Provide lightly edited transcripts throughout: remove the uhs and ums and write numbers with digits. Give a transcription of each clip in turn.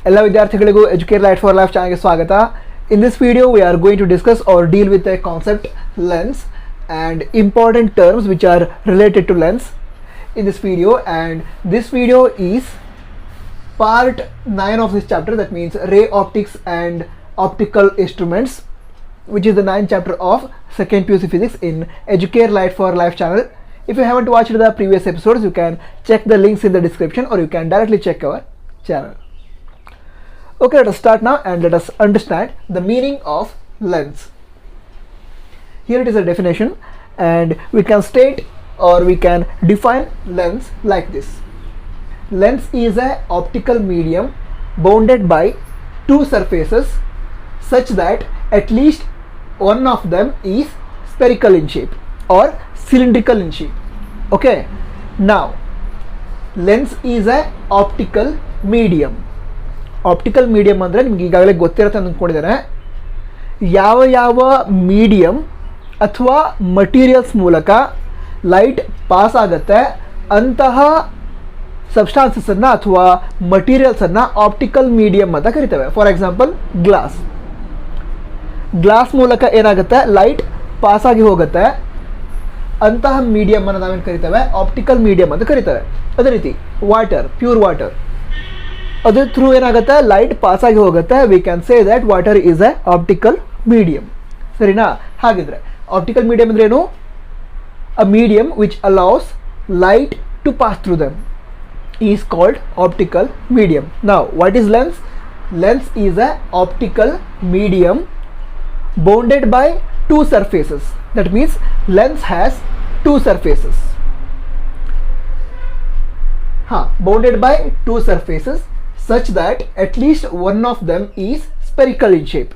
ಎಲ್ಲ ವಿದ್ಯಾರ್ಥಿಗಳಿಗೂ educate light for life ಚಾನಲ್ಗೆ ಸ್ವಾಗತ. In this video we are going to discuss or deal with a concept lens and important terms which are related to lens in this video, and this video is part 9 of this chapter, that means ray optics and optical instruments, which is the 9th chapter of 2nd PUC physics in Educare Light for Life channel. If you haven't watched the previous episodes, you can check the links in the description or you can directly check our channel. Okay, let us start now and let us understand the meaning of lens. Here it is a definition, and we can state or we can define lens like this. Lens is an optical medium bounded by two surfaces such that at least one of them is spherical in shape or cylindrical in shape. Okay, now lens is an optical medium. Optical medium ಅಂದರೆ ನಿಮ್ಗೆ ಈಗಾಗಲೇ ಗೊತ್ತಿರುತ್ತೆ ಅಂತ ಅಂದ್ಕೊಂಡಿದ್ದಾರೆ. ಯಾವ medium ಅಥವಾ materials ಮೂಲಕ light pass ಆಗುತ್ತೆ ಅಂತಹ ಸಬ್ಸ್ಟಾನ್ಸಸನ್ನು ಅಥವಾ ಮಟೀರಿಯಲ್ಸನ್ನು ಆಪ್ಟಿಕಲ್ ಮೀಡಿಯಮ್ ಅಂತ ಕರಿತೇವೆ. ಫಾರ್ ಎಕ್ಸಾಂಪಲ್ ಗ್ಲಾಸ್ ಮೂಲಕ ಏನಾಗುತ್ತೆ, ಲೈಟ್ ಪಾಸ್ ಆಗಿ ಹೋಗುತ್ತೆ, ಅಂತಹ ಮೀಡಿಯಮನ್ನು ನಾವೇನು ಕರಿತೇವೆ, ಆಪ್ಟಿಕಲ್ ಮೀಡಿಯಮ್ ಅಂತ ಕರಿತೇವೆ. ಅದೇ ರೀತಿ ಪ್ಯೂರ್ ವಾಟರ್, ಅದ್ರ ಥ್ರೂ ಏನಾಗುತ್ತೆ, ಲೈಟ್ ಪಾಸ್ ಆಗಿ ಹೋಗುತ್ತೆ. We can say that water is a optical medium. ಸರಿನಾ? ಹಾಗಿದ್ರೆ ಆಪ್ಟಿಕಲ್ ಮೀಡಿಯಮ್ ಅಂದ್ರೆ ಏನು? A medium which allows light to pass through them is called optical medium. Now what is lens? Lens is a optical medium bounded by two surfaces. That means lens has two surfaces. Bounded by two surfaces such that at least one of them is spherical in shape.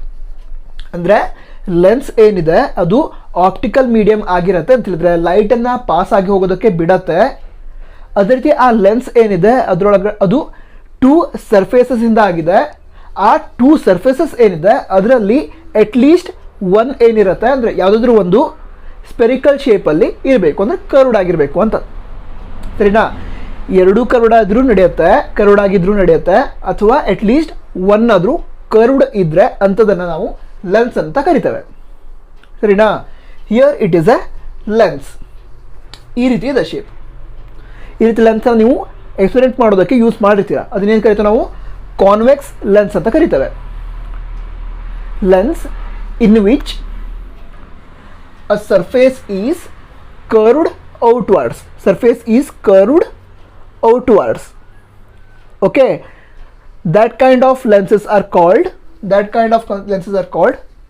ಅಂದರೆ lens ಏನಿದೆ ಅದು optical medium ಆಗಿರುತ್ತೆ ಅಂತ ಹೇಳಿದ್ರೆ ಲೈಟನ್ನು pass ಆಗಿ ಹೋಗೋದಕ್ಕೆ ಬಿಡತ್ತೆ. ಅದೇ ರೀತಿ ಆ ಲೆನ್ಸ್ ಏನಿದೆ ಅದರೊಳಗೆ ಅದು ಟೂ ಸರ್ಫೇಸಸ್ಸಿಂದ ಆಗಿದೆ. ಆ ಟೂ ಸರ್ಫೇಸಸ್ ಏನಿದೆ ಅದರಲ್ಲಿ ಅಟ್ಲೀಸ್ಟ್ ಒನ್ ಏನಿರುತ್ತೆ ಅಂದರೆ ಯಾವುದಾದ್ರೂ ಒಂದು ಸ್ಪೆರಿಕಲ್ ಶೇಪಲ್ಲಿ ಇರಬೇಕು, ಅಂದರೆ ಕರ್ವ್ಡ್ ಆಗಿರಬೇಕು ಅಂತ. ಸರಿನಾ? ಎರಡೂ ಕರ್ವ್ಡ್ ಆದರೂ ನಡೆಯುತ್ತೆ, ಕರ್ವ್ಡ್ ಆಗಿದ್ರೂ ನಡೆಯುತ್ತೆ, ಅಥವಾ ಅಟ್ಲೀಸ್ಟ್ ಒನ್ ಆದರೂ ಕರ್ವ್ಡ್ ಇದ್ದರೆ ಅಂಥದನ್ನು ನಾವು ಲೆನ್ಸ್ ಅಂತ ಕರಿತೇವೆ. ಸರಿನಾ? Here it is A lens. ಈ ರೀತಿ ಇದೆ ಶೇಪ್. ಈ ರೀತಿ ಲೆನ್ಸನ್ನು ನೀವು ಎಕ್ಸ್ಪೆರಿಮೆಂಟ್ ಮಾಡೋದಕ್ಕೆ ಯೂಸ್ ಮಾಡಿರ್ತೀರ. ಅದನ್ನೇನು ಕರಿತೇವೆ ನಾವು? ಕಾನ್ವೆಕ್ಸ್ ಲೆನ್ಸ್ ಅಂತ ಕರಿತೇವೆ. Lens in which a surface is curved outwards. Surface is curved outwards. Okay, that kind of lenses are called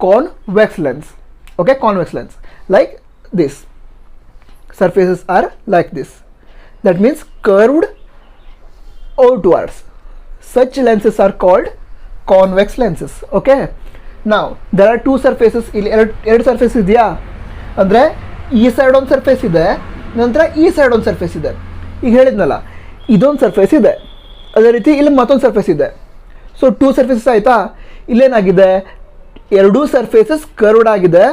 convex lens. Okay, convex lens, like this. Surfaces are like this. That means curved outwards. Such lenses are called convex lenses. Okay, now there are two surfaces. ಇಲ್ಲಿ ಎರಡು surface ಇದೆಯಾ ಅಂದರೆ ಈ side ಒಂದು surface ಇದೆ, ನಂತರ ಈ side ಒಂದು ಸರ್ಫೇಸ್ ಇದೆ. ಈಗ ಹೇಳಿದ್ನಲ್ಲ, ಇದೊಂದು ಸರ್ಫೇಸ್ ಇದೆ, ಅದೇ ರೀತಿ ಇಲ್ಲಿ ಮತ್ತೊಂದು ಸರ್ಫೇಸ್ ಇದೆ. ಸೊ ಟೂ ಸರ್ಫೇಸಸ್ ಆಯಿತಾ. ಇಲ್ಲೇನಾಗಿದೆ, ಎರಡೂ ಸರ್ಫೇಸಸ್ ಕರ್ವ್ಡ್ ಆಗಿದೆ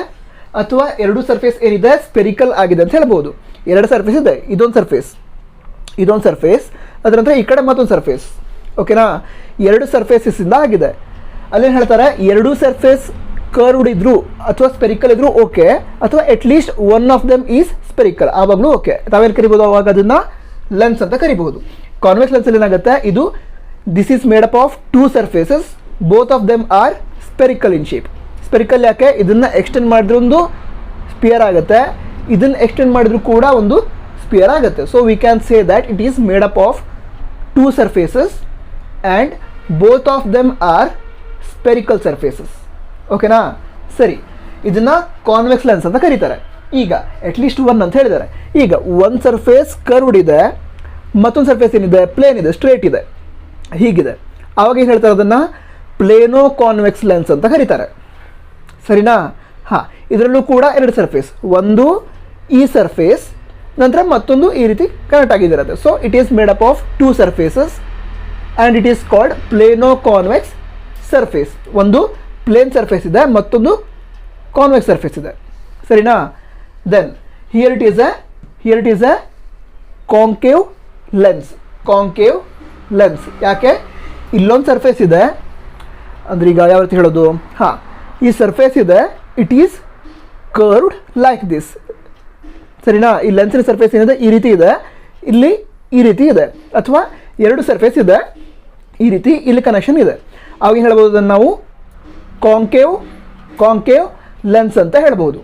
ಅಥವಾ ಎರಡೂ ಸರ್ಫೇಸ್ ಏನಿದೆ ಸ್ಪೆರಿಕಲ್ ಆಗಿದೆ ಅಂತ ಹೇಳ್ಬೋದು. ಎರಡು ಸರ್ಫೇಸ್ ಇದೆ, ಇದೊಂದು ಸರ್ಫೇಸ್, ಅದರ ನಂತರ ಈ ಕಡೆ ಮತ್ತೊಂದು ಸರ್ಫೇಸ್. ಓಕೆನಾ? ಎರಡು ಸರ್ಫೇಸಸ್ಸಿಂದ ಆಗಿದೆ. ಅಲ್ಲೇನು ಹೇಳ್ತಾರೆ, ಎರಡೂ ಸರ್ಫೇಸ್ ಕರ್ವ್ಡ್ ಇದ್ರು ಅಥವಾ ಸ್ಪೆರಿಕಲ್ ಇದ್ರು ಓಕೆ, ಅಥವಾ at least one of them is spherical, ಆವಾಗಲೂ ಓಕೆ. ತಾವೇನು ಕರಿಬೋದು ಅವಾಗ ಅದನ್ನು ಲೆನ್ಸ್ ಅಂತ ಕರಿಬಹುದು. ಕಾನ್ವೆಕ್ಸ್ ಲೆನ್ಸಲ್ಲಿ ಏನಾಗುತ್ತೆ, ಇದು this is made up of two surfaces, both of them are spherical in shape. Spherical ಯಾಕೆ? ಇದನ್ನು ಎಕ್ಸ್ಟೆಂಡ್ ಮಾಡಿದ್ರೆ ಒಂದು ಸ್ಪಿಯರ್ ಆಗುತ್ತೆ, ಇದನ್ನು ಎಕ್ಸ್ಟೆಂಡ್ ಮಾಡಿದ್ರು ಕೂಡ ಒಂದು ಸ್ಪಿಯರ್ ಆಗುತ್ತೆ. So we can say that it is made up of two surfaces and both of them are spherical surfaces. ಓಕೆನಾ? ಸರಿ, ಇದನ್ನು ಕಾನ್ವೆಕ್ಸ್ ಲೆನ್ಸ್ ಅಂತ ಕರೀತಾರೆ. ಈಗ ಅಟ್ಲೀಸ್ಟ್ ಒನ್ ಅಂತ ಹೇಳಿದ್ದಾರೆ. ಈಗ ಒಂದು ಸರ್ಫೇಸ್ ಕರ್ವ್ಡ್ ಇದೆ, ಮತ್ತೊಂದು ಸರ್ಫೇಸ್ ಏನಿದೆ, ಪ್ಲೇನ್ ಇದೆ, ಸ್ಟ್ರೇಟ್ ಇದೆ, ಹೀಗಿದೆ. ಆವಾಗ ಏನು ಹೇಳ್ತಾರೆ, ಅದನ್ನು ಪ್ಲೇನೋ ಕಾನ್ವೆಕ್ಸ್ ಲೆನ್ಸ್ ಅಂತ ಕರೀತಾರೆ. ಸರಿನಾ? ಇದರಲ್ಲೂ ಕೂಡ ಎರಡು ಸರ್ಫೇಸ್, ಒಂದು ಈ ಸರ್ಫೇಸ್, ನಂತರ ಮತ್ತೊಂದು ಈ ರೀತಿ ಕನೆಕ್ಟ್ ಆಗಿದಿರುತ್ತೆ. So it is made up of two surfaces and it is called plano convex surface. ಒಂದು ಪ್ಲೇನ್ ಸರ್ಫೇಸ್ ಇದೆ, ಮತ್ತೊಂದು ಕಾನ್ವೆಕ್ಸ್ ಸರ್ಫೇಸ್ ಇದೆ. ಸರಿನಾ? Then here it is a concave lens. ಯಾಕೆ? ಇಲ್ಲೊಂದು ಸರ್ಫೇಸ್ ಇದೆ, ಅಂದರೆ ಈಗ ಯಾವ ರೀತಿ ಹೇಳೋದು, ಹಾಂ, ಈ ಸರ್ಫೇಸ್ ಇದೆ, it is curved like this, ಸರಿನಾ. ಈ ಲೆನ್ಸಿನ ಸರ್ಫೇಸ್ ಏನಿದೆ ಈ ರೀತಿ ಇದೆ, ಇಲ್ಲಿ ಈ ರೀತಿ ಇದೆ, ಅಥವಾ ಎರಡು ಸರ್ಫೇಸ್ ಇದೆ ಈ ರೀತಿ, ಇಲ್ಲಿ ಕನೆಕ್ಷನ್ ಇದೆ. ಅವಾಗ ಏನು ಹೇಳ್ಬೋದು, ಅದನ್ನು ನಾವು ಕಾಂಕೇವ್ ಲೆನ್ಸ್ ಅಂತ ಹೇಳ್ಬೋದು,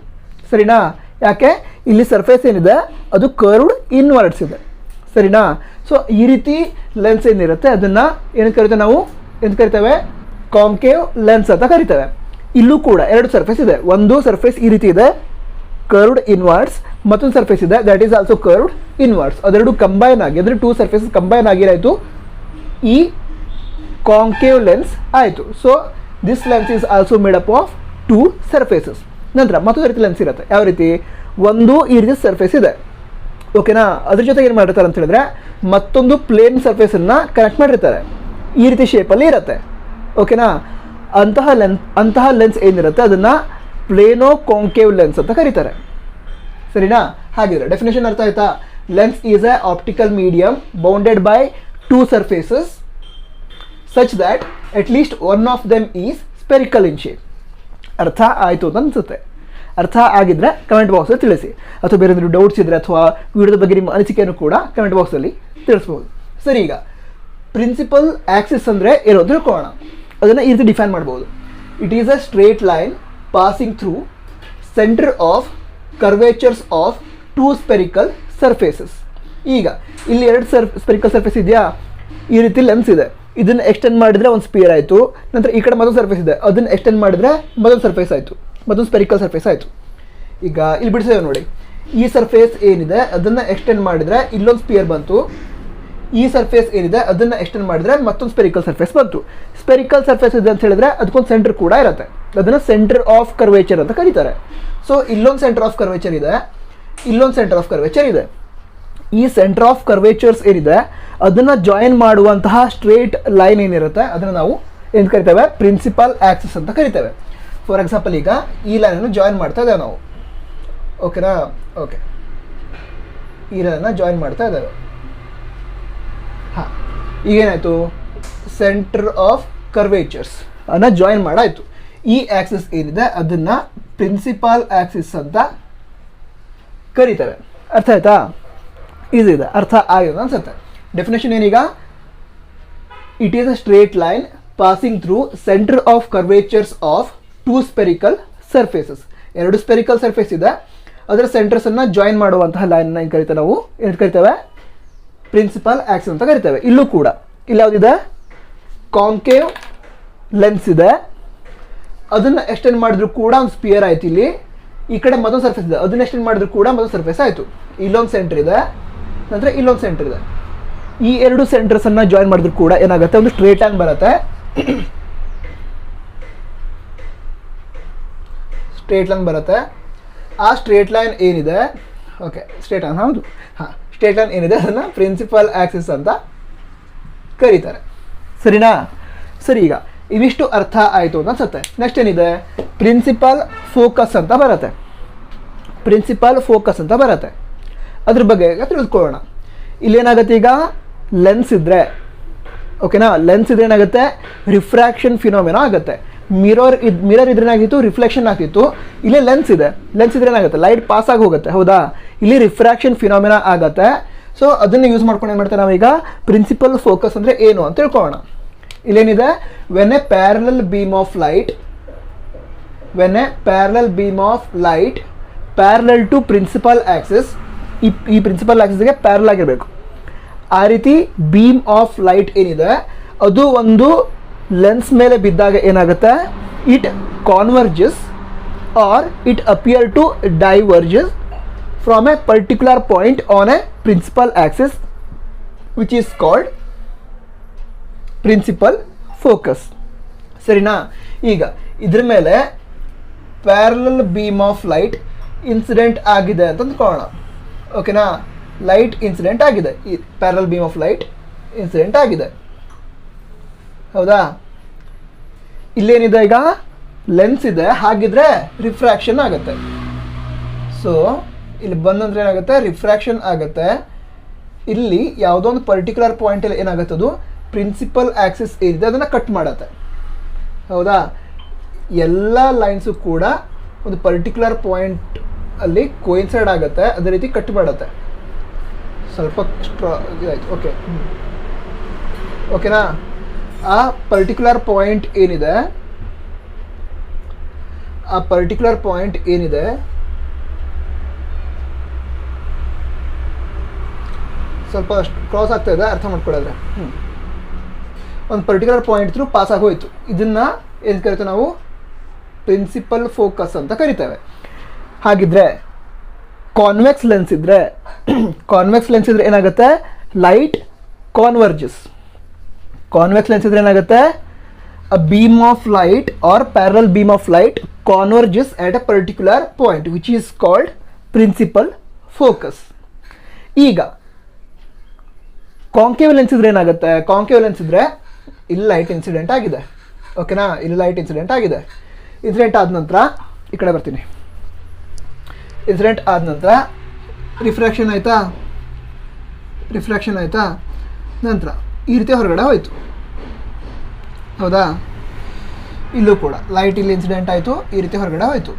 ಸರಿನಾ. ಯಾಕೆ, ಇಲ್ಲಿ ಸರ್ಫೇಸ್ ಏನಿದೆ ಅದು ಕರ್ವ್ಡ್ ಇನ್ವರ್ಡ್ಸ್ ಇದೆ, ಸರಿನಾ. ಸೊ ಈ ರೀತಿ ಲೆನ್ಸ್ ಏನಿರುತ್ತೆ ಅದನ್ನು ಏನು ಕರಿತೇವೆ ನಾವು, ಏನು ಕರಿತೇವೆ, ಕಾಂಕೇವ್ ಲೆನ್ಸ್ ಅಂತ ಕರಿತೇವೆ. ಇಲ್ಲೂ ಕೂಡ ಎರಡು ಸರ್ಫೇಸ್ ಇದೆ, ಒಂದು ಸರ್ಫೇಸ್ ಈ ರೀತಿ ಇದೆ ಕರ್ವ್ಡ್ ಇನ್ವರ್ಡ್ಸ್, ಮತ್ತೊಂದು ಸರ್ಫೇಸ್ ಇದೆ that is also curved inwards. ಅದೆರಡು ಕಂಬೈನ್ ಆಗಿ, ಅಂದರೆ ಟೂ ಸರ್ಫೇಸಸ್ ಕಂಬೈನ್ ಆಗಿರಾಯಿತು, ಈ ಕಾಂಕೇವ್ ಲೆನ್ಸ್ ಆಯಿತು. So this lens is also made up of two surfaces. ನಂತರ ಮತ್ತೊಂದು ರೀತಿ ಲೆನ್ಸ್ ಇರುತ್ತೆ, ಯಾವ ರೀತಿ, ಒಂದು ಈ ರೀತಿ ಸರ್ಫೇಸ್ ಇದೆ, ಓಕೆನಾ. ಅದ್ರ ಜೊತೆಗೆ ಏನು ಮಾಡಿರ್ತಾರೆ ಅಂತ ಹೇಳಿದ್ರೆ ಮತ್ತೊಂದು ಪ್ಲೇನ್ ಸರ್ಫೇಸನ್ನು ಕನೆಕ್ಟ್ ಮಾಡಿರ್ತಾರೆ, ಈ ರೀತಿ ಶೇಪಲ್ಲಿ ಇರುತ್ತೆ, ಓಕೆನಾ. ಅಂತಹ ಲೆನ್ಸ್ ಏನಿರುತ್ತೆ ಅದನ್ನು ಪ್ಲೇನೋ ಕಾಂಕೇವ್ ಲೆನ್ಸ್ ಅಂತ ಕರೀತಾರೆ, ಸರಿನಾ. ಹಾಗಿದ್ರೆ ಡೆಫಿನೇಷನ್ ಅರ್ಥ ಆಯ್ತಾ. Lens is a optical medium bounded by two surfaces such that at least one of them is spherical in shape. ಅರ್ಥ ಆಯಿತು ಅಂತ ಅನಿಸುತ್ತೆ. ಅರ್ಥ ಆಗಿದ್ದರೆ ಕಮೆಂಟ್ ಬಾಕ್ಸಲ್ಲಿ ತಿಳಿಸಿ, ಅಥವಾ ಬೇರೆ ಏನಾದರೂ ಡೌಟ್ಸ್ ಇದ್ದರೆ ಅಥವಾ ವಿಡಿಯೋದ ಬಗ್ಗೆ ನಿಮ್ಮ ಅನಿಸಿಕೆಯನ್ನು ಕೂಡ ಕಮೆಂಟ್ ಬಾಕ್ಸಲ್ಲಿ ತಿಳಿಸ್ಬೋದು. ಸರಿ, ಈಗ ಪ್ರಿನ್ಸಿಪಲ್ ಆಕ್ಸಿಸ್ ಅಂದರೆ ಏನೋ ತಿಳ್ಕೊಳ್ಳೋಣ. ಅದನ್ನು ಈ ರೀತಿ ಡಿಫೈನ್ ಮಾಡ್ಬೋದು. It is a straight line passing through centre of curvatures of two spherical surfaces. ಈಗ ಇಲ್ಲಿ ಎರಡು ಸ್ಪೆರಿಕಲ್ ಸರ್ಫೇಸ್ ಇದೆಯಾ, ಈ ರೀತಿ ಲೆನ್ಸ್ ಇದೆ, ಇದನ್ನು ಎಕ್ಸ್ಟೆಂಡ್ ಮಾಡಿದರೆ ಒಂದು ಸ್ಪಿಯರ್ ಆಯಿತು. ನಂತರ ಈ ಕಡೆ ಮತ್ತೊಂದು ಸರ್ಫೇಸ್ ಇದೆ, ಅದನ್ನು ಎಕ್ಸ್ಟೆಂಡ್ ಮಾಡಿದರೆ ಮತ್ತೊಂದು ಸರ್ಫೇಸ್ ಆಯಿತು, ಮತ್ತೊಂದು ಸ್ಪೆರಿಕಲ್ ಸರ್ಫೇಸ್ ಆಯಿತು. ಈಗ ಇಲ್ಲಿ ಬಿಡಿಸಿದ್ದೇವೆ ನೋಡಿ, ಈ ಸರ್ಫೇಸ್ ಏನಿದೆ ಅದನ್ನು ಎಕ್ಸ್ಟೆಂಡ್ ಮಾಡಿದರೆ ಇಲ್ಲೊಂದು ಸ್ಪಿಯರ್ ಬಂತು, ಈ ಸರ್ಫೇಸ್ ಏನಿದೆ ಅದನ್ನು ಎಕ್ಸ್ಟೆಂಡ್ ಮಾಡಿದರೆ ಮತ್ತೊಂದು ಸ್ಪೆರಿಕಲ್ ಸರ್ಫೇಸ್ ಬಂತು. ಸ್ಪೆರಿಕಲ್ ಸರ್ಫೇಸ್ ಇದೆ ಅಂತ ಹೇಳಿದ್ರೆ ಅದಕ್ಕೊಂದು ಸೆಂಟರ್ ಕೂಡ ಇರುತ್ತೆ, ಅದನ್ನು ಸೆಂಟರ್ ಆಫ್ ಕರ್ವೇಚರ್ ಅಂತ ಕರೀತಾರೆ. ಸೊ ಇಲ್ಲೊಂದು ಸೆಂಟರ್ ಆಫ್ ಕರ್ವೇಚರ್ ಇದೆ, ಇಲ್ಲೊಂದು ಸೆಂಟರ್ ಆಫ್ ಕರ್ವೇಚರ್ ಇದೆ. ಈ ಸೆಂಟರ್ ಆಫ್ ಕರ್ವೇಚರ್ಸ್ ಏನಿದೆ ಅದನ್ನು ಜಾಯಿನ್ ಮಾಡುವಂತಹ ಸ್ಟ್ರೇಟ್ ಲೈನ್ ಏನಿರುತ್ತೆ ಅದನ್ನು ನಾವು ಏನು ಕರಿತೇವೆ, ಪ್ರಿನ್ಸಿಪಲ್ ಆಕ್ಸಿಸ್ ಅಂತ ಕರಿತೇವೆ. ಫಾರ್ ಎಕ್ಸಾಂಪಲ್, ಈಗ ಈ ಲೈನನ್ನು ಜಾಯಿನ್ ಮಾಡ್ತಾ ಇದ್ದೇವೆ ನಾವು, ಓಕೆನಾ. ಓಕೆ, ಈ ಲೈನನ್ನು ಜಾಯಿನ್ ಮಾಡ್ತಾ ಇದ್ದೇವೆ. ಹಾಂ, ಈಗೇನಾಯಿತು, ಸೆಂಟರ್ ಆಫ್ ಕರ್ವೇಚರ್ಸ್ ಅನ್ನು ಜಾಯಿನ್ ಮಾಡಾಯಿತು. ಈ ಆಕ್ಸಿಸ್ ಏನಿದೆ ಅದನ್ನು ಪ್ರಿನ್ಸಿಪಲ್ ಆಕ್ಸಿಸ್ ಅಂತ ಕರಿತೇವೆ. ಅರ್ಥ ಆಯ್ತಾ, ಈಸಿ ಇದೆ, ಅರ್ಥ ಆಗಿದೆ ಅನ್ಸುತ್ತೆ. ಡೆಫಿನೇಷನ್ ಏನೀಗ, it is a straight line passing through centre of curvatures of two spherical surfaces. ಎರಡು ಸ್ಪೆರಿಕಲ್ ಸರ್ಫೇಸ್ ಇದೆ, ಅದರ ಸೆಂಟರ್ಸನ್ನು ಜಾಯಿನ್ ಮಾಡುವಂತಹ ಲೈನ್ನ ಏನು ಕರಿತೇವೆ ನಾವು, ಏನು ಕರಿತೇವೆ, ಪ್ರಿನ್ಸಿಪಲ್ ಆಕ್ಸಿಸ್ ಅಂತ ಕರಿತೇವೆ. ಇಲ್ಲೂ ಕೂಡ ಇಲ್ಲಿ ಯಾವುದಿದೆ, ಕಾಂಕೇವ್ ಲೆನ್ಸ್ ಇದೆ, ಅದನ್ನು ಎಕ್ಸ್ಟೆಂಡ್ ಮಾಡಿದ್ರು ಕೂಡ ಒಂದು ಸ್ಪಿಯರ್ ಆಯಿತು. ಇಲ್ಲಿ ಈ ಕಡೆ ಮತ್ತೊಂದು ಸರ್ಫೇಸ್ ಇದೆ, ಅದನ್ನು ಎಕ್ಸ್ಟೆಂಡ್ ಮಾಡಿದ್ರು ಕೂಡ ಮತ್ತೊಂದು ಸರ್ಫೇಸ್ ಆಯಿತು. ಇಲ್ಲೊಂದು ಸೆಂಟರ್ ಇದೆ, ನಂತರ ಇಲ್ಲೊಂದು ಸೆಂಟರ್ ಇದೆ. ಈ ಎರಡು ಸೆಂಟರ್ಸನ್ನು ಜಾಯಿನ್ ಮಾಡಿದ್ರು ಕೂಡ ಏನಾಗುತ್ತೆ, ಒಂದು ಸ್ಟ್ರೇಟ್ ಲೈನ್ ಬರುತ್ತೆ. ಸ್ಟ್ರೇಟ್ ಲೈನ್ ಬರುತ್ತೆ. ಆ ಸ್ಟ್ರೇಟ್ ಲೈನ್ ಏನಿದೆ, ಓಕೆ, ಸ್ಟ್ರೇಟ್ ಲೈನ್, ಹೌದು, ಹಾಂ, ಸ್ಟ್ರೇಟ್ ಲೈನ್ ಏನಿದೆ ಅದನ್ನು ಪ್ರಿನ್ಸಿಪಲ್ ಆಕ್ಸಿಸ್ ಅಂತ ಕರೀತಾರೆ, ಸರಿನಾ. ಸರಿ, ಈಗ ಇವಿಷ್ಟು ಅರ್ಥ ಆಯಿತು ಅಂತ ಅನ್ಸುತ್ತೆ. ನೆಕ್ಸ್ಟ್ ಏನಿದೆ, ಪ್ರಿನ್ಸಿಪಲ್ ಫೋಕಸ್ ಅಂತ ಬರುತ್ತೆ. ಪ್ರಿನ್ಸಿಪಲ್ ಫೋಕಸ್ ಅಂತ ಬರುತ್ತೆ, ಅದ್ರ ಬಗ್ಗೆ ಈಗ ತಿಳಿದುಕೊಳ್ಳೋಣ. ಇಲ್ಲೇನಾಗುತ್ತೆ, ಈಗ ಲೆನ್ಸ್ ಇದ್ದರೆ, ಓಕೆನಾ, ಲೆನ್ಸ್ ಇದ್ರೆ ಏನಾಗುತ್ತೆ, ರಿಫ್ರಾಕ್ಷನ್ ಫಿನೋಮಿನಾ ಆಗುತ್ತೆ. ಮಿರರ್ ಇದ್ರೆ ಏನಾಗಿತ್ತು, ರಿಫ್ಲೆಕ್ಷನ್ ಆಗ್ತಿತ್ತು. ಇಲ್ಲೇ ಲೆನ್ಸ್ ಇದೆ, ಲೆನ್ಸ್ ಇದ್ರೆ ಏನಾಗುತ್ತೆ, ಲೈಟ್ ಪಾಸ್ ಆಗಿ ಹೋಗುತ್ತೆ, ಹೌದಾ. ಇಲ್ಲಿ ರಿಫ್ರಾಕ್ಷನ್ ಫಿನೋಮಿನಾ ಆಗುತ್ತೆ. ಸೊ ಅದನ್ನು ಯೂಸ್ ಮಾಡ್ಕೊಂಡು ಏನು ಮಾಡ್ತೇವೆ ನಾವೀಗ, ಪ್ರಿನ್ಸಿಪಲ್ ಫೋಕಸ್ ಅಂದರೆ ಏನು ಅಂತ ತಿಳ್ಕೊಳ್ಳೋಣ. ಇಲ್ಲೇನಿದೆ, when a parallel beam of light parallel to principal axis, ಈ ಪ್ರಿನ್ಸಿಪಲ್ ಆಕ್ಸಿಸ್ಗೆ ಪ್ಯಾರಲ್ ಆಗಿರಬೇಕು. ಆ ರೀತಿ ಬೀಮ್ ಆಫ್ ಲೈಟ್ ಏನಿದೆ ಅದು ಒಂದು ಲೆನ್ಸ್ ಮೇಲೆ ಬಿದ್ದಾಗ ಏನಾಗುತ್ತೆ, it converges or it appear to diverges from a particular point on a principal axis which is called principal focus, ಸರಿನಾ. ಈಗ ಇದ್ರ ಮೇಲೆ parallel beam of light incident ಆಗಿದೆ ಅಂತ ಅಂದ್ಕೊಳ್ಳೋಣ, ಓಕೆನಾ. ಲೈಟ್ ಇನ್ಸಿಡೆಂಟ್ ಆಗಿದೆ, ಈ parallel beam of light incident ಆಗಿದೆ, ಹೌದಾ. ಇಲ್ಲೇನಿದೆ, ಈಗ ಲೆನ್ಸ್ ಇದೆ, ಹಾಗಿದ್ರೆ ರಿಫ್ರಾಕ್ಷನ್ ಆಗುತ್ತೆ. ಸೊ ಇಲ್ಲಿ ಬಂದಂದ್ರೆ ಏನಾಗುತ್ತೆ, ರಿಫ್ರಾಕ್ಷನ್ ಆಗುತ್ತೆ. ಇಲ್ಲಿ ಯಾವುದೋ ಒಂದು ಪರ್ಟಿಕ್ಯುಲರ್ ಪಾಯಿಂಟಲ್ಲಿ ಏನಾಗುತ್ತೆ, ಅದು ಪ್ರಿನ್ಸಿಪಲ್ ಆ್ಯಕ್ಸಿಸ್ ಏನಿದೆ ಅದನ್ನು ಕಟ್ ಮಾಡುತ್ತೆ. ಹೌದಾ, ಎಲ್ಲ ಲೈನ್ಸು ಕೂಡ ಒಂದು ಪರ್ಟಿಕ್ಯುಲರ್ ಪಾಯಿಂಟ್ ಅಲ್ಲಿ ಕೋಯಿನ್ಸೈಡ್ ಆಗುತ್ತೆ, ಅದೇ ರೀತಿ ಕಟ್ ಮಾಡುತ್ತೆ. ಸ್ವಲ್ಪ ಇದಾಯ್ತು. ಓಕೆನಾ. ಆ ಪರ್ಟಿಕ್ಯುಲರ್ ಪಾಯಿಂಟ್ ಏನಿದೆ ಸ್ವಲ್ಪ ಕ್ರಾಸ್ ಆಗ್ತಾ ಇದೆ, ಅರ್ಥ ಮಾಡ್ಕೊಳ್ಳೋದ್ರೆ ಒಂದು ಪರ್ಟಿಕ್ಯುಲರ್ ಪಾಯಿಂಟ್ ಥ್ರೂ ಪಾಸ್ ಆಗೋಯ್ತು. ಇದನ್ನು ಏನು ಕರಿತೇವೆ ನಾವು? ಪ್ರಿನ್ಸಿಪಲ್ ಫೋಕಸ್ ಅಂತ ಕರಿತೇವೆ. ಹಾಗಿದ್ರೆ ಕಾನ್ವೆಕ್ಸ್ ಲೆನ್ಸ್ ಇದ್ದರೆ ಏನಾಗುತ್ತೆ? ಲೈಟ್ ಕಾನ್ವರ್ಜಸ್. ಕಾನ್ವೆಕ್ಸ್ ಲೆನ್ಸ್ ಇದ್ರೆ ಏನಾಗುತ್ತೆ? a beam of light or parallel beam of light converges at a particular point which is called principal focus. ಈಗ ಕಾಂಕೇವ್ ಲೆನ್ಸ್ ಇದ್ರೆ ಏನಾಗುತ್ತೆ? ಕಾಂಕೇವ್ ಲೆನ್ಸ್ ಇದ್ರೆ ಇಲ್ಲಿ ಲೈಟ್ ಇನ್ಸಿಡೆಂಟ್ ಆಗಿದೆ. ಓಕೆನಾ, ಇಲ್ಲಿ ಲೈಟ್ ಇನ್ಸಿಡೆಂಟ್ ಆಗಿದೆ. ಇನ್ಸಿಡೆಂಟ್ ಆದ ನಂತರ ಈ ಕಡೆ ಬರ್ತೀನಿ. ಇನ್ಸಿಡೆಂಟ್ ಆದ ನಂತರ ರಿಫ್ರಾಕ್ಷನ್ ಆಯಿತಾ, ನಂತರ ಈ ರೀತಿ ಹೊರಗಡೆ ಹೋಯಿತು. ಹೌದಾ, ಇಲ್ಲೂ ಕೂಡ ಲೈಟ್ ಇಲ್ಲಿ ಇನ್ಸಿಡೆಂಟ್ ಆಯಿತು, ಈ ರೀತಿ ಹೊರಗಡೆ ಹೋಯಿತು.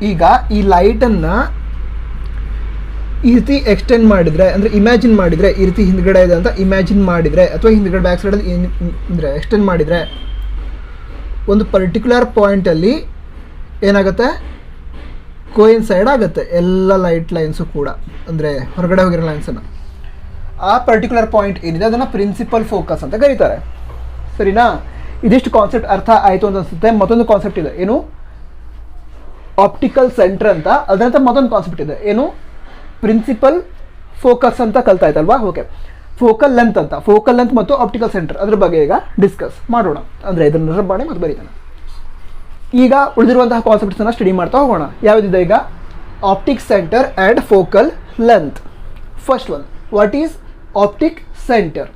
ಈಗ ಈ ಲೈಟನ್ನು ಈ ರೀತಿ ಎಕ್ಸ್ಟೆಂಡ್ ಮಾಡಿದರೆ, ಅಂದರೆ ಇಮ್ಯಾಜಿನ್ ಮಾಡಿದರೆ, ಈ ರೀತಿ ಹಿಂದ್ಗಡೆ ಇದೆ ಅಂತ ಇಮ್ಯಾಜಿನ್ ಮಾಡಿದರೆ, ಅಥವಾ ಹಿಂದ್ಗಡೆ ಬ್ಯಾಕ್ ಸೈಡಲ್ಲಿ ಅಂದರೆ ಎಕ್ಸ್ಟೆಂಡ್ ಮಾಡಿದರೆ, ಒಂದು ಪರ್ಟಿಕ್ಯುಲರ್ ಪಾಯಿಂಟಲ್ಲಿ ಏನಾಗುತ್ತೆ? ಕೋಯಿನ್ಸೈಡ್ ಆಗುತ್ತೆ ಎಲ್ಲ ಲೈಟ್ ಲೈನ್ಸು ಕೂಡ, ಅಂದರೆ ಹೊರಗಡೆ ಹೋಗಿರೋ ಲೈನ್ಸನ್ನು. ಆ ಪರ್ಟಿಕ್ಯುಲರ್ ಪಾಯಿಂಟ್ ಏನಿದೆ ಅದನ್ನು ಪ್ರಿನ್ಸಿಪಲ್ ಫೋಕಸ್ ಅಂತ ಕರೀತಾರೆ. ಸರಿನಾ? ಇದಿಷ್ಟು ಕಾನ್ಸೆಪ್ಟ್ ಅರ್ಥ ಆಯಿತು ಅಂತ ಅನಿಸುತ್ತೆ. ಮತ್ತೊಂದು ಕಾನ್ಸೆಪ್ಟ್ ಇದೆ, ಏನು? ಆಪ್ಟಿಕಲ್ ಸೆಂಟರ್ ಅಂತ. ಅದರಂತ ಮತ್ತೊಂದು ಕಾನ್ಸೆಪ್ಟ್ ಇದೆ, ಏನು? ಪ್ರಿನ್ಸಿಪಲ್ ಫೋಕಸ್ ಅಂತ ಕಲ್ತಾ ಇತ್ತಲ್ವಾ? ಓಕೆ, ಫೋಕಲ್ ಲೆಂತ್ ಮತ್ತು ಆಪ್ಟಿಕಲ್ ಸೆಂಟರ್, ಅದ್ರ ಬಗ್ಗೆ ಈಗ ಡಿಸ್ಕಸ್ ಮಾಡೋಣ. ಅಂದರೆ ಇದನ್ನು ರಬ್ ಮಾಡಿ ಮತ್ತು ಬರೀತಾನೆ. ಈಗ ಉಳಿದಿರುವಂತಹ ಕಾನ್ಸೆಪ್ಟ್ಸನ್ನು ಸ್ಟಡಿ ಮಾಡ್ತಾ ಹೋಗೋಣ. ಯಾವುದಿದೆ ಈಗ? Optic centre and focal length. First one, what is optic centre?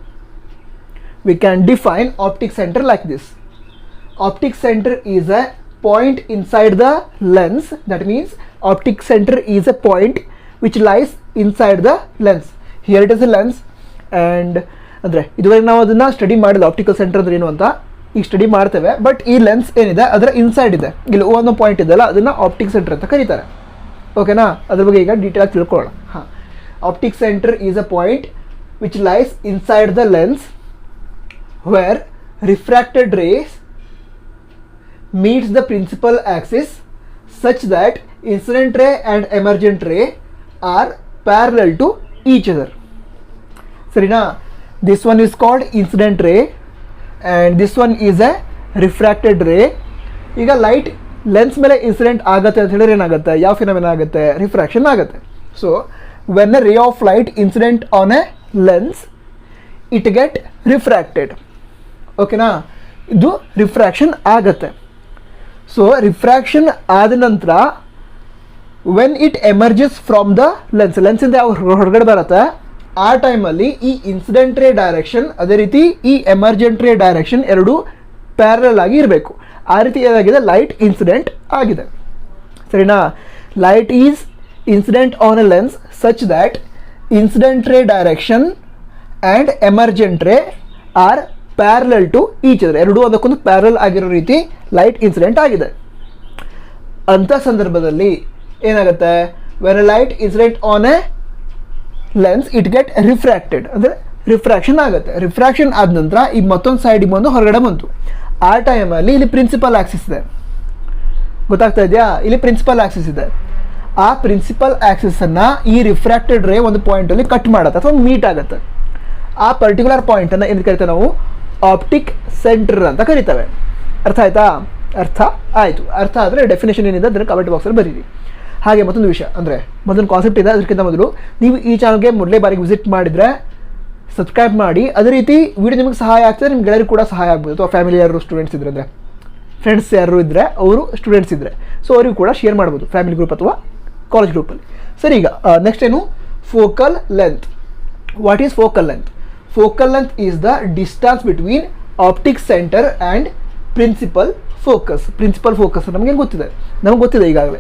We can define optic centre like this. Optic center is A point inside the lens. That means optic center is a point which lies inside the lens. Here it is a lens, and ಅಂದರೆ ಇದುವರೆಗೆ ನಾವು ಅದನ್ನು study ಮಾಡಿಲ್ಲ optical centre ಅಂದ್ರೆ ಏನು ಅಂತ. ಈಗ study ಮಾಡ್ತೇವೆ, ಬಟ್ ಈ ಲೆನ್ಸ್ ಏನಿದೆ ಅದರ ಇನ್ಸೈಡ್ ಇದೆ, ಇಲ್ಲಿ ಒಂದು ಪಾಯಿಂಟ್ ಇದೆಯಲ್ಲ ಅದನ್ನು ಆಪ್ಟಿಕ್ ಸೆಂಟರ್ ಅಂತ ಕರೀತಾರೆ. ಓಕೆನಾ, ಅದ್ರ ಬಗ್ಗೆ ಈಗ ಡೀಟೇಲ್ ಆಗಿ ತಿಳ್ಕೊಳ್ಳೋಣ. ಹಾಂ, optic center is a point which lies inside the lens where refracted rays meets the principal axis such that incident ray and emergent ray are parallel to each other. Sarina, this one is called incident ray and this one is a refracted ray. Iga light lens mele incident agate anta ಹೇಳಿದ್ರೆ ಏನಾಗುತ್ತೆ? ಯಾವ phenomena ಆಗುತ್ತೆ? Refraction ಆಗುತ್ತೆ. So when a ray of light incident on a lens, it get refracted. ಓಕೆನಾ, ಇದು refraction ಆಗುತ್ತೆ. So refraction ಆದ ನಂತರ when it emerges from the ಲೆನ್ಸಿಂದ ಹೊರಗಡೆ ಬರುತ್ತೆ, ಆ ಟೈಮಲ್ಲಿ ಈ ಇನ್ಸಿಡೆಂಟ್ ರೇ ಡೈರೆಕ್ಷನ್ ಅದೇ ರೀತಿ ಈ ಎಮರ್ಜೆಂಟ್ ರೇ ಡೈರೆಕ್ಷನ್ ಎರಡು ಪ್ಯಾರಲಲ್ ಆಗಿ ಇರಬೇಕು. ಆ ರೀತಿ ಏನಾಗಿದೆ? ಲೈಟ್ ಇನ್ಸಿಡೆಂಟ್ ಆಗಿದೆ. ಸರಿನಾ? Light is incident on a lens such that incident ray direction and emergent ray are parallel to each other. ಎರಡೂ ಅದಕ್ಕೊಂದು ಪ್ಯಾರಲ್ ಆಗಿರೋ ರೀತಿ ಲೈಟ್ ಇನ್ಸಿಡೆಂಟ್ ಆಗಿದೆ. ಅಂಥ ಸಂದರ್ಭದಲ್ಲಿ ಏನಾಗುತ್ತೆ? When A light incident on a lens it get refracted, ಅಂದರೆ refraction ಆಗುತ್ತೆ. ರಿಫ್ರಾಕ್ಷನ್ ಆದ ನಂತರ ಈಗ ಮತ್ತೊಂದು ಸೈಡಿಗೆ ಬಂದು ಹೊರಗಡೆ ಬಂತು. ಆ ಟೈಮಲ್ಲಿ ಇಲ್ಲಿ ಪ್ರಿನ್ಸಿಪಲ್ ಆಕ್ಸಿಸ್ ಇದೆ, ಗೊತ್ತಾಗ್ತಾ ಇದೆಯಾ? ಇಲ್ಲಿ ಪ್ರಿನ್ಸಿಪಲ್ ಆಕ್ಸಿಸ್ ಇದೆ. ಆ ಪ್ರಿನ್ಸಿಪಲ್ ಆಕ್ಸಿಸನ್ನು ಈ ರಿಫ್ರಾಕ್ಟೆಡ್ ರೇ ಒಂದು ಪಾಯಿಂಟಲ್ಲಿ ಕಟ್ ಮಾಡುತ್ತೆ ಅಥವಾ ಮೀಟ್ ಆಗುತ್ತೆ. ಆ ಪರ್ಟಿಕ್ಯುಲರ್ ಪಾಯಿಂಟನ್ನು ಏನು ಕರಿತೇವೆ ನಾವು? ಆಪ್ಟಿಕ್ ಸೆಂಟರ್ ಅಂತ ಕರಿತೇವೆ. ಅರ್ಥ ಆಯ್ತಾ? ಅರ್ಥ ಆಯಿತು. ಅರ್ಥ ಆದರೆ ಡೆಫಿನೇಷನ್ ಏನಿದೆ ಅದನ್ನು ಕಮೆಂಟ್ ಬಾಕ್ಸಲ್ಲಿ ಬರೀರಿ. ಹಾಗೆ ಮತ್ತೊಂದು ವಿಷಯ ಅಂದರೆ ಮತ್ತೊಂದು ಕಾನ್ಸೆಪ್ಟ್ ಇದೆ. ಅದಕ್ಕಿಂತ ಮೊದಲು ನೀವು ಈ ಚಾನಲ್ಗೆ ಮೊದಲೇ ಬಾರಿಗೆ ವಿಸಿಟ್ ಮಾಡಿದರೆ ಸಬ್ಸ್ಕ್ರೈಬ್ ಮಾಡಿ. ಅದೇ ರೀತಿ ವಿಡಿಯೋ ನಿಮಗೆ ಸಹಾಯ ಆಗ್ತದೆ, ನಿಮ್ಮ ಗೆಳೆಯರು ಕೂಡ ಸಹಾಯ ಆಗ್ಬೋದು. ಅಥವಾ ಫ್ಯಾಮಿಲಿ ಯಾರು ಸ್ಟೂಡೆಂಟ್ಸ್ ಇದ್ರೆ, ಅಂದರೆ ಫ್ರೆಂಡ್ಸ್ ಯಾರು ಇದ್ದರೆ, ಅವರು ಸ್ಟೂಡೆಂಟ್ಸ್ ಇದ್ದರೆ, ಸೊ ಅವರಿಗೂ ಕೂಡ ಶೇರ್ ಮಾಡ್ಬೋದು ಫ್ಯಾಮಿಲಿ ಗ್ರೂಪ್ ಅಥವಾ ಕಾಲೇಜ್ ಗ್ರೂಪಲ್ಲಿ. ಸರಿ, ಈಗ ನೆಕ್ಸ್ಟ್ ಏನು? Focal length. What is focal length? Focal length is the distance between optic center and principal focus, principal focus ನಮಗೆ ಗೊತ್ತಿದೆ ಈಗಾಗಲೇ.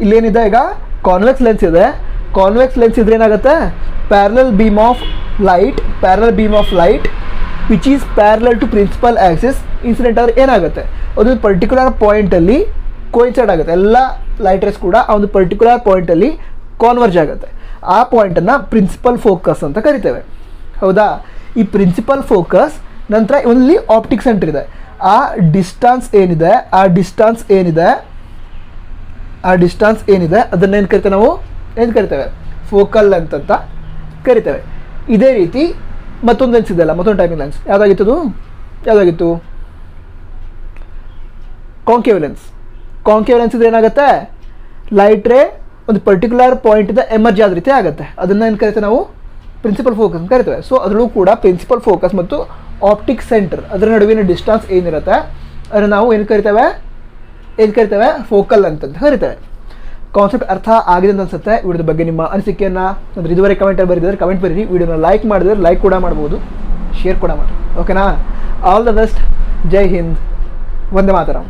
ಇಲ್ಲೇನಿದೆ, ಈಗ ಕಾನ್ವೆಕ್ಸ್ ಲೆನ್ಸ್ ಇದೆ. ಕಾನ್ವೆಕ್ಸ್ ಲೆನ್ಸ್ ಇದ್ರೆ ಏನಾಗುತ್ತೆ, parallel beam of light which is parallel to principal axis incident ಆದರೆ ಏನಾಗುತ್ತೆ, ಅದೊಂದು ಪರ್ಟಿಕ್ಯುಲರ್ ಪಾಯಿಂಟಲ್ಲಿ ಕೋಯಿನ್ಸೈಡ್ ಆಗುತ್ತೆ. ಎಲ್ಲ ಲೈಟ್ ರೇಸ್ ಕೂಡ ಆ ಒಂದು ಪರ್ಟಿಕ್ಯುಲರ್ ಪಾಯಿಂಟಲ್ಲಿ ಕಾನ್ವರ್ಜ್ ಆಗುತ್ತೆ. ಆ ಪಾಯಿಂಟನ್ನು ಪ್ರಿನ್ಸಿಪಲ್ ಫೋಕಸ್ ಅಂತ ಕರಿತೇವೆ. ಹೌದಾ? ಈ ಪ್ರಿನ್ಸಿಪಲ್ ಫೋಕಸ್ ನಂತರ ಇಲ್ಲಿ ಆಪ್ಟಿಕ್ ಸೆಂಟರ್ ಇದೆ. ಆ ಡಿಸ್ಟನ್ಸ್ ಏನಿದೆ ಅದನ್ನೇನು ಕರಿತೇವೆ ನಾವು, ಫೋಕಲ್ ಲೆಂತ್ ಅಂತ ಕರಿತೇವೆ. ಇದೇ ರೀತಿ ಮತ್ತೊಂದು ಲೆನ್ಸ್ ಇದೆಯಲ್ಲ, ಮತ್ತೊಂದು ಟೈಪಿಂಗ್ ಲೆನ್ಸ್ ಯಾವುದಾಗಿತ್ತು ಕಾಂಕೇವ್ ಲೆನ್ಸ್ ಇದ್ರೆ ಏನಾಗುತ್ತೆ, ಲೈಟ್ ರೇ ಒಂದು ಪರ್ಟಿಕ್ಯುಲರ್ ಪಾಯಿಂಟಿಂದ ಎಮರ್ಜ್ ಆದ ರೀತಿ ಆಗುತ್ತೆ. ಅದನ್ನು ಏನು ಕರಿತೇವೆ ನಾವು, ಪ್ರಿನ್ಸಿಪಲ್ ಫೋಕಸ್ ಅಂತ ಕರಿತೇವೆ. ಸೊ ಅದರಲ್ಲೂ ಕೂಡ ಪ್ರಿನ್ಸಿಪಲ್ ಫೋಕಸ್ ಮತ್ತು ಆಪ್ಟಿಕ್ ಸೆಂಟರ್ ಅದರ ನಡುವಿನ ಡಿಸ್ಟನ್ಸ್ ಏನಿರುತ್ತೆ ಅದನ್ನು ನಾವು ಏನು ಕರಿತೇವೆ, ಫೋಕಲ್ ಅಂತ ಕರಿತೇವೆ. ಕಾನ್ಸೆಪ್ಟ್ ಅರ್ಥ ಆಗಿದೆ ಅಂತ ಅನ್ಸುತ್ತೆ. ವಿಡಿಯೋದ ಬಗ್ಗೆ ನಿಮ್ಮ ಅನಿಸಿಕೆಯನ್ನು ಅಂದರೆ ಇದುವರೆಗೆ ಕಮೆಂಟಲ್ಲಿ ಬರೀದಿದ್ರೆ ಕಮೆಂಟ್ ಬರೀರಿ. ವಿಡಿಯೋನ ಲೈಕ್ ಮಾಡಿದ್ರೆ ಲೈಕ್ ಕೂಡ ಮಾಡ್ಬೋದು, ಶೇರ್ ಕೂಡ ಮಾಡಿ. ಓಕೆನಾ? All the best. ಜೈ ಹಿಂದ್. ವಂದೇ ಮಾತರಂ.